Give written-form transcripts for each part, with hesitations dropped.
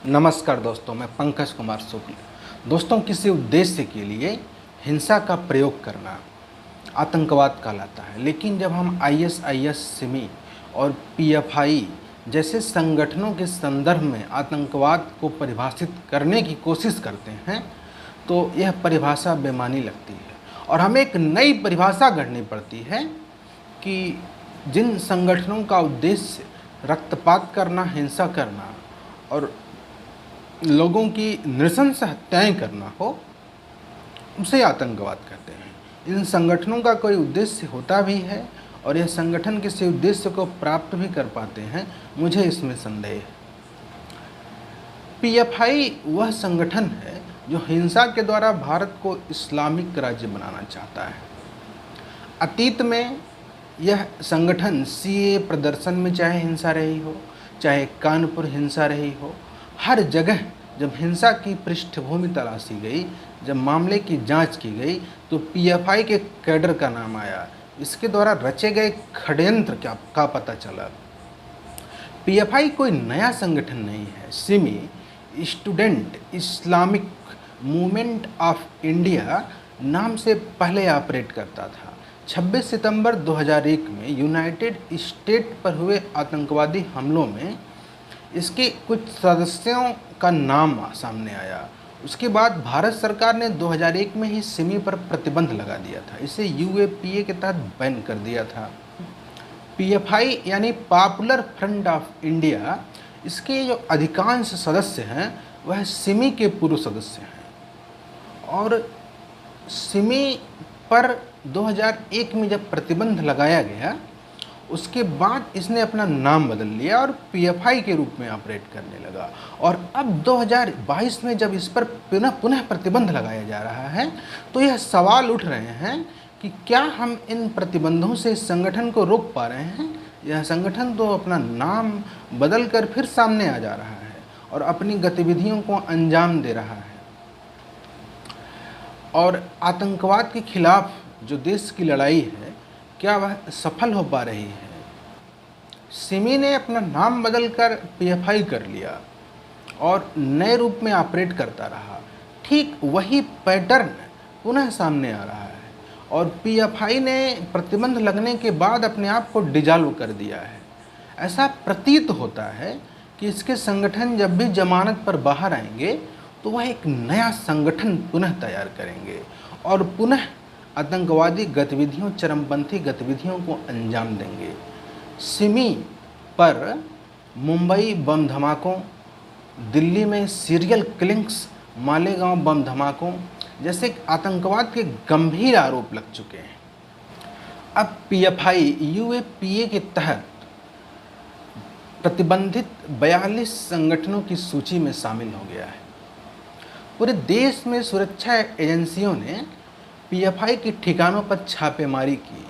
नमस्कार दोस्तों, मैं पंकज कुमार शुक्ल। दोस्तों, किसी उद्देश्य के लिए हिंसा का प्रयोग करना आतंकवाद कहलाता है। लेकिन जब हम आईएसआईएस, सिमी और पीएफआई जैसे संगठनों के संदर्भ में आतंकवाद को परिभाषित करने की कोशिश करते हैं तो यह परिभाषा बेमानी लगती है और हमें एक नई परिभाषा गढ़नी पड़ती है कि जिन संगठनों का उद्देश्य रक्तपात करना, हिंसा करना और लोगों की नृशंस हत्याएं करना हो, उसे आतंकवाद कहते हैं। इन संगठनों का कोई उद्देश्य होता भी है और यह संगठन किसी उद्देश्य को प्राप्त भी कर पाते हैं, मुझे इसमें संदेह है। पीएफआई वह संगठन है जो हिंसा के द्वारा भारत को इस्लामिक राज्य बनाना चाहता है। अतीत में यह संगठन सीए प्रदर्शन में चाहे हिंसा रही हो, चाहे कानपुर हिंसा रही हो, हर जगह जब हिंसा की पृष्ठभूमि तलाशी गई, जब मामले की जांच की गई तो पीएफआई के कैडर का नाम आया। इसके द्वारा रचे गए षड्यंत्र का पता चला। पीएफआई कोई नया संगठन नहीं है। Simi student Islamic movement of India नाम से पहले ऑपरेट करता था। 26 सितंबर 2001 में यूनाइटेड स्टेट पर हुए आतंकवादी हमलों में इसके कुछ सदस्यों का नाम सामने आया। उसके बाद भारत सरकार ने 2001 में ही सिमी पर प्रतिबंध लगा दिया था। इसे यूएपीए के तहत बैन कर दिया था। पीएफआई यानी पॉपुलर फ्रंट ऑफ इंडिया, इसके जो अधिकांश सदस्य हैं वह सिमी के पूर्व सदस्य हैं और सिमी पर 2001 में जब प्रतिबंध लगाया गया उसके बाद इसने अपना नाम बदल लिया और पीएफआई के रूप में ऑपरेट करने लगा। और अब 2022 में जब इस पर पुनः प्रतिबंध लगाया जा रहा है तो यह सवाल उठ रहे हैं कि क्या हम इन प्रतिबंधों से इस संगठन को रोक पा रहे हैं। यह संगठन तो अपना नाम बदल कर फिर सामने आ जा रहा है और अपनी गतिविधियों को अंजाम दे रहा है। और आतंकवाद के खिलाफ जो देश की लड़ाई है, क्या वह सफल हो पा रही है। सिमी ने अपना नाम बदलकर पीएफआई कर लिया और नए रूप में ऑपरेट करता रहा। ठीक वही पैटर्न पुनः सामने आ रहा है और पीएफआई ने प्रतिबंध लगने के बाद अपने आप को डिजॉल्व कर दिया है। ऐसा प्रतीत होता है कि इसके संगठन जब भी जमानत पर बाहर आएंगे तो वह एक नया संगठन पुनः तैयार करेंगे और पुनः आतंकवादी गतिविधियों, चरमपंथी गतिविधियों को अंजाम देंगे। सिमी पर मुंबई बम धमाकों, दिल्ली में सीरियल किलिंग्स, मालेगांव बम धमाकों जैसे आतंकवाद के गंभीर आरोप लग चुके हैं। अब पीएफआई यूएपीए के तहत प्रतिबंधित 42 संगठनों की सूची में शामिल हो गया है। पूरे देश में सुरक्षा एजेंसियों ने पीएफआई के ठिकानों पर छापेमारी की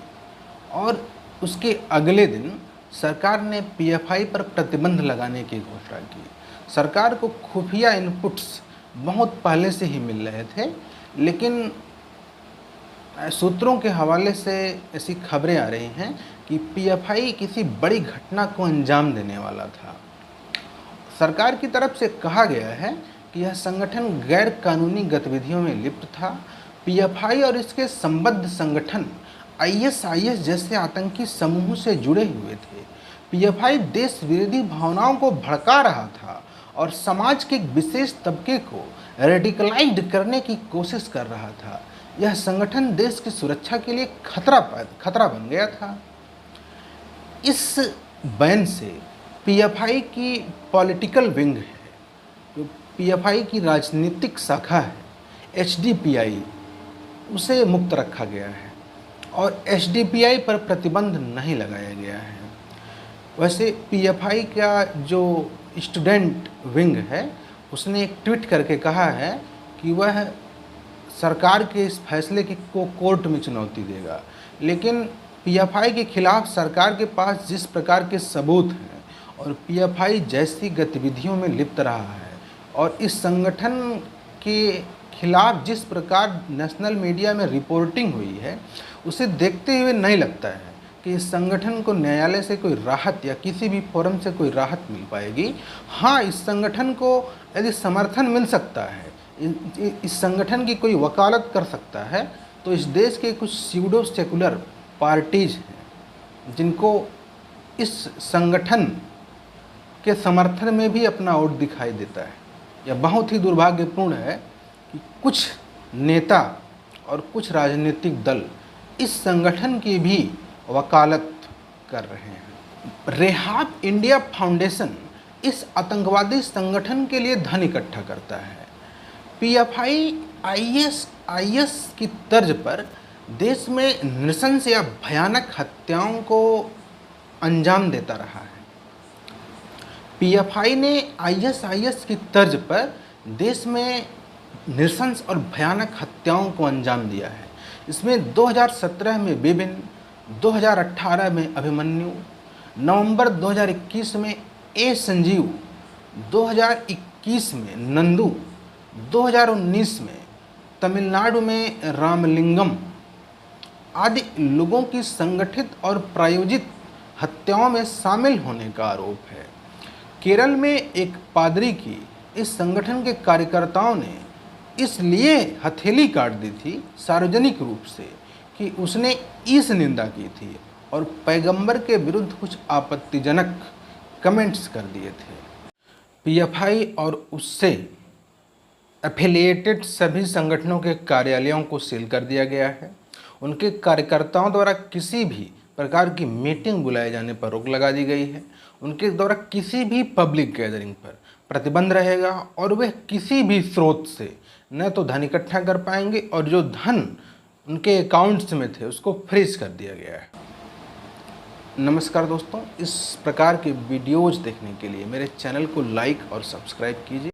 और उसके अगले दिन सरकार ने पीएफआई पर प्रतिबंध लगाने की घोषणा की। सरकार को खुफिया इनपुट्स बहुत पहले से ही मिल रहे थे, लेकिन सूत्रों के हवाले से ऐसी खबरें आ रही हैं कि पीएफआई किसी बड़ी घटना को अंजाम देने वाला था। सरकार की तरफ से कहा गया है कि यह संगठन गैर कानूनी गतिविधियों में लिप्त था। पीएफआई और इसके संबद्ध संगठन आईएसआईएस जैसे आतंकी समूहों से जुड़े हुए थे। पीएफआई देश विरोधी भावनाओं को भड़का रहा था और समाज के एक विशेष तबके को रेडिकलाइज्ड करने की कोशिश कर रहा था। यह संगठन देश की सुरक्षा के लिए खतरा बन गया था। इस बैन से पीएफआई की पॉलिटिकल विंग है, जो पीएफआई की राजनीतिक शाखा है, एचडीपीआई, उसे मुक्त रखा गया है और एचडीपीआई पर प्रतिबंध नहीं लगाया गया है। वैसे पीएफआई का जो स्टूडेंट विंग है उसने एक ट्वीट करके कहा है कि वह सरकार के इस फैसले को कोर्ट में चुनौती देगा। लेकिन पीएफआई के खिलाफ सरकार के पास जिस प्रकार के सबूत हैं और पीएफआई जैसी गतिविधियों में लिप्त रहा है और इस संगठन के खिलाफ जिस प्रकार नेशनल मीडिया में रिपोर्टिंग हुई है, उसे देखते हुए नहीं लगता है कि इस संगठन को न्यायालय से कोई राहत या किसी भी फोरम से कोई राहत मिल पाएगी। हाँ, इस संगठन को यदि समर्थन मिल सकता है, इस संगठन की कोई वकालत कर सकता है, तो इस देश के कुछ स्यूडो सेकुलर पार्टीज हैं जिनको इस संगठन के समर्थन में भी अपना वोट दिखाई देता है। यह बहुत ही दुर्भाग्यपूर्ण है कि कुछ नेता और कुछ राजनीतिक दल इस संगठन की भी वकालत कर रहे हैं। रेहाब इंडिया फाउंडेशन इस आतंकवादी संगठन के लिए धन इकट्ठा करता है। पीएफआई आईएसआईएस की तर्ज पर देश में नृशंस या भयानक हत्याओं को अंजाम देता रहा है। पीएफआई ने आईएसआईएस की तर्ज पर देश में नृशंस और भयानक हत्याओं को अंजाम दिया है। इसमें 2017 में बिपिन, 2018 में अभिमन्यु, नवंबर 2021 में ए संजीव, 2021 में नंदू, 2019 में तमिलनाडु में रामलिंगम आदि लोगों की संगठित और प्रायोजित हत्याओं में शामिल होने का आरोप है। केरल में एक पादरी की इस संगठन के कार्यकर्ताओं ने इसलिए हथेली काट दी थी सार्वजनिक रूप से कि उसने इस निंदा की थी और पैगंबर के विरुद्ध कुछ आपत्तिजनक कमेंट्स कर दिए थे। पीएफआई और उससे एफिलिएटेड सभी संगठनों के कार्यालयों को सील कर दिया गया है। उनके कार्यकर्ताओं द्वारा किसी भी प्रकार की मीटिंग बुलाए जाने पर रोक लगा दी गई है। उनके द्वारा किसी भी पब्लिक गैदरिंग पर प्रतिबंध रहेगा और वे किसी भी स्रोत से न तो धन इकट्ठा कर पाएंगे और जो धन उनके अकाउंट्स में थे उसको फ्रीज कर दिया गया है। नमस्कार दोस्तों, इस प्रकार के वीडियोज़ देखने के लिए मेरे चैनल को लाइक और सब्सक्राइब कीजिए।